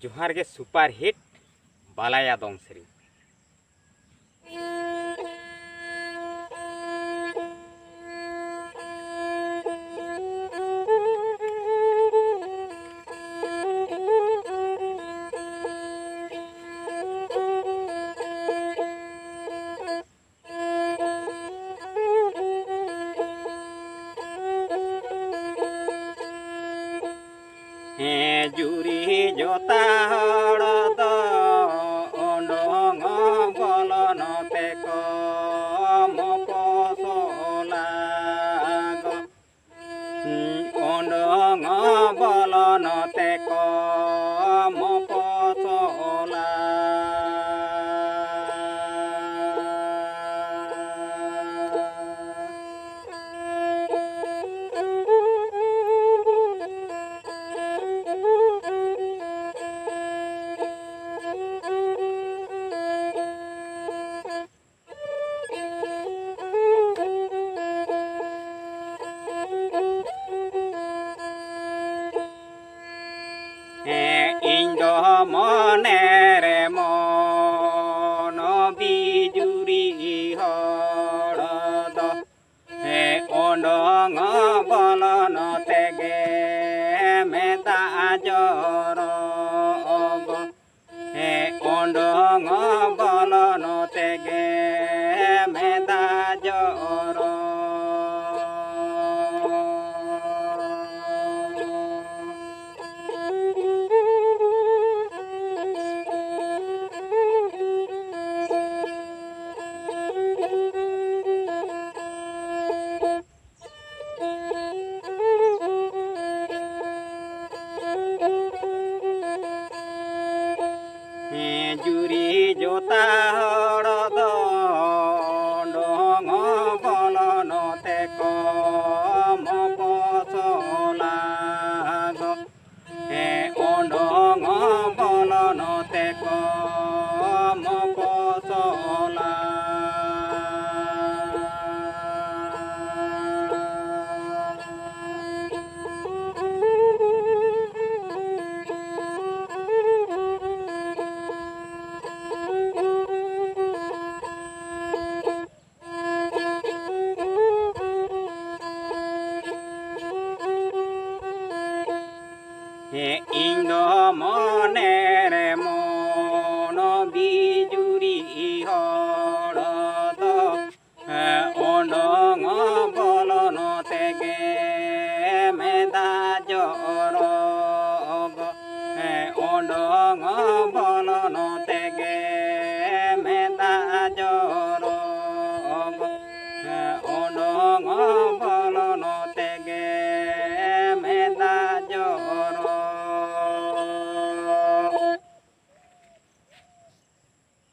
जोहार के super hit बालाया दong सेरी। जुरी जोता हड़द ओंडोंग बलन तेक मपसलाग ओंडोंग बलन तेक मपसला इंदो मनेरे मन बिजुरी हड़द ओंडोंग बलन तेगे मेदा जरग ओंडोंग बलन तेगे मेदा जरग जुरी जोता हड़द ओंडोंग बलन तेक मपसलाग ओंडोंग बलन तेक मपसला इंदो मनेरे मन बिजुरी हड़द ओंडोंग बलन तेगे मेदा जरग ओंडोंग